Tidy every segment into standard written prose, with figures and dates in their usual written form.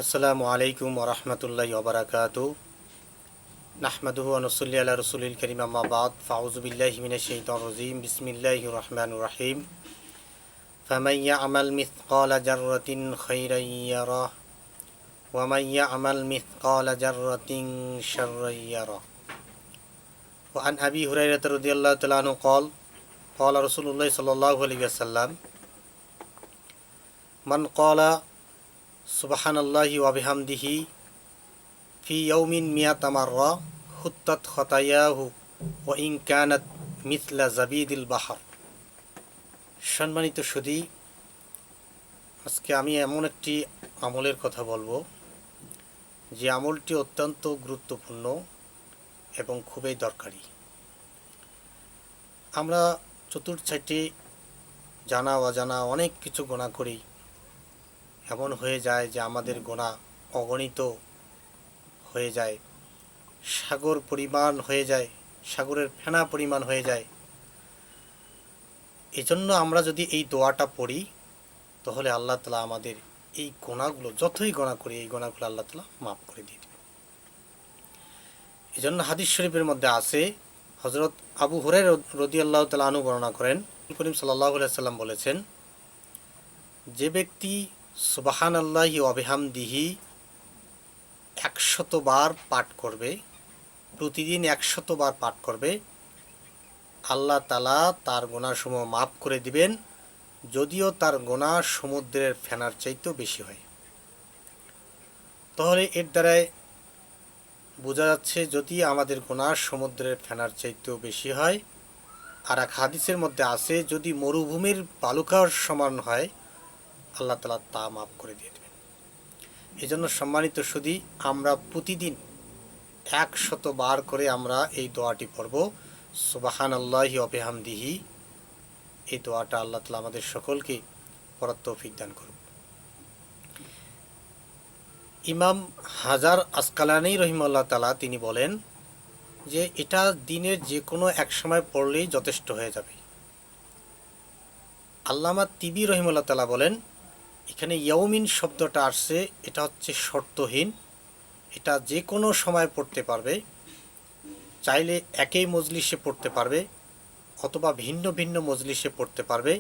আসসালামু আলাইকুম ওরহমতুল্লাহি ওবারাকাতু নাহমাদুহু ওয়া নুসাল্লি আলা রাসূলিল কারীম আম্মা বাদ ফাউযু বিল্লাহি মিনাশ শাইতানির রাজীম বিসমিল্লাহির রহমানির রহিম ফামান ইয়া'মাল মিসকালা যাররাতিন খায়রান ইয়ারাহ ওয়া মান ইয়া'মাল মিসকালা যাররাতিন শাররান ইয়ারাহ ওয়া আন আবি হুরায়রা রাদিয়াল্লাহু তাআলা আনহু ক্বাল ক্বালা রাসূলুল্লাহ সাল্লাল্লাহু আলাইহি ওয়াসাল্লাম মান ক্বালা সুবহানাল্লাহি ওয়া বিহামদিহি ফি ইয়াউমিন মিয়াতা মাররা হুত্তাত খতায়াহু ওয়া ইন কানাত মিথলা জাবিদিল বাহর। সম্মানিত সুধী, আজকে আমি এমন একটি আমলের কথা বলবো যে আমলটি অত্যন্ত গুরুত্বপূর্ণ এবং খুবই দরকারি। আমরা চতুর্থ জানা অজানা অনেক কিছু গুনাহ করি। এমন হয়ে যায় যে আমাদের গুনাহ অগণিত হয়ে যায়, সাগর পরিমাণ হয়ে যায়, সাগরের ফেনা পরিমাণ হয়ে যায়। এজন্য আমরা যদি এই দোয়াটা পড়ি তাহলে আল্লাহ তাআলা আমাদের এই গুনাহগুলো, যতই গুনাহ করি, এই গুনাহগুলো আল্লাহ তাআলা মাফ করে দিয়ে দেবেন। এজন্য হাদিস শরীফের মধ্যে আছে, হযরত আবু হুরায়রা রাদিয়াল্লাহু তাআলা আনহু বর্ণনা করেন, নবী করিম সাল্লাল্লাহু আলাইহি ওয়াসাল্লাম বলেছেন, যে ব্যক্তি সুবহানাল্লাহি ওয়া বিহামদিহি 100 বার পাঠ করবে, প্রতিদিন 100 বার পাঠ করবে, আল্লাহ তাআলা তার গুনাহসমূহ মাফ করে দিবেন, যদিও তার গুনাহ সমুদ্রের ফেনার চাইতেও বেশি হয়। তাহলে এর দ্বারাই বোঝা যাচ্ছে, যদি আমাদের গুনাহ সমুদ্রের ফেনার চাইতেও বেশি হয়, আর এক হাদিসের মধ্যে আছে, যদি মরুভূমির বালুকার সমান হয়, আল্লাহ তাআলা তা মাফ করে দিয়ে দেবেন। এই জন্য সম্মানিত সুধী, আমরা প্রতিদিন 100 বার করে আমরা এই দোয়াটি পড়ব, সুবহানাল্লাহি ওয়া বিহামদিহি। এই দোয়াটা আল্লাহ তাআলা আমাদের সকলকে পড়ার তৌফিক দান করুন। ইমাম হাজার আসকালানী রহিমাহুল্লাহ তাআলা তিনি বলেন যে এটা দিনের যে কোনো এক সময় পড়লেই যথেষ্ট হয়ে যাবে। আল্লামা তিবি রহিমাহুল্লাহ তাআলা বলেন, এখানে ইয়াউমিন শব্দটা আসছে, এটা হচ্ছে শর্তহীন, এটা যে কোনো সময় পড়তে পারবে। চাইলে একই মজলিসে পড়তে পারবে অথবা ভিন্ন ভিন্ন মজলিসে পড়তে পারবে।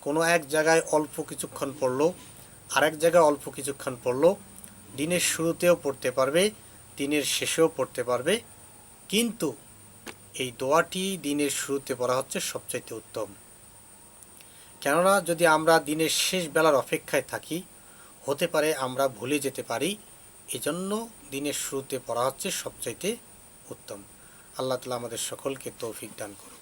কোনো এক জায়গায় অল্প কিছুক্ষণ পড়লো, আরেক জায়গায় অল্প কিছুক্ষণ পড়লো, দিনের শুরুতেও পড়তে পারবে, দিনের শেষেও পড়তে পারবে। কিন্তু এই দোয়াটি দিনের শুরুতে পড়া হচ্ছে সবচাইতে উত্তম। কেননা যদি আমরা দিনের শেষ বেলার অপেক্ষায় থাকি, হতে পারে আমরা ভুলে যেতে পারি। এজন্য দিনের শুরুতে পড়া হচ্ছে সবচাইতে উত্তম। আল্লাহ তাআলা আমাদের সকলকে তৌফিক দান করুন।